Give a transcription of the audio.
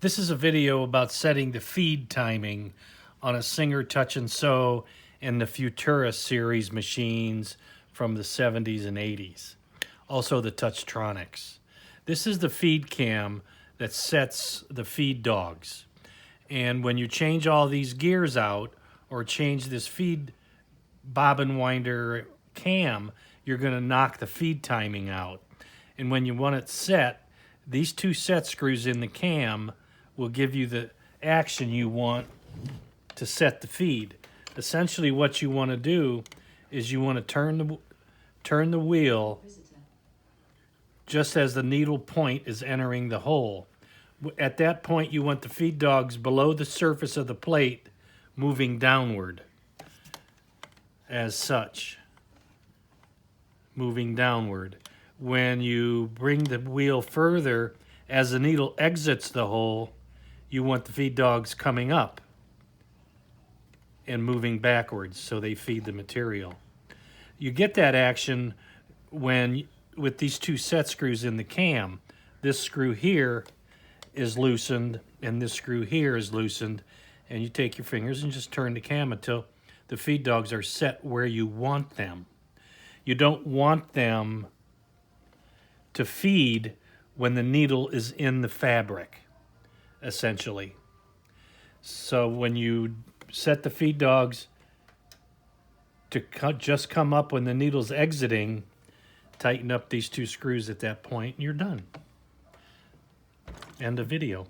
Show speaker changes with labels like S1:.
S1: This is a video about setting the feed timing on a Singer Touch and Sew and the Futura series machines from the 70s and 80s. Also the TouchTronics. This is the feed cam that sets the feed dogs. And when you change all these gears out or change this feed bobbin winder cam, you're going to knock the feed timing out. And when you want it set, these two set screws in the cam will give you the action you want to set the feed. Essentially what you want to do is you want to turn the wheel just as the needle point is entering the hole. At that point you want the feed dogs below the surface of the plate moving downward as such. Moving downward. When you bring the wheel further, as the needle exits the hole, you want the feed dogs coming up and moving backwards so they feed the material. You get that action when, with these two set screws in the cam, this screw here is loosened and this screw here is loosened, and you take your fingers and just turn the cam until the feed dogs are set where you want them. You don't want them to feed when the needle is in the fabric, essentially. So when you set the feed dogs to just come up when the needle's exiting, tighten up these two screws at that point and you're done. End of video.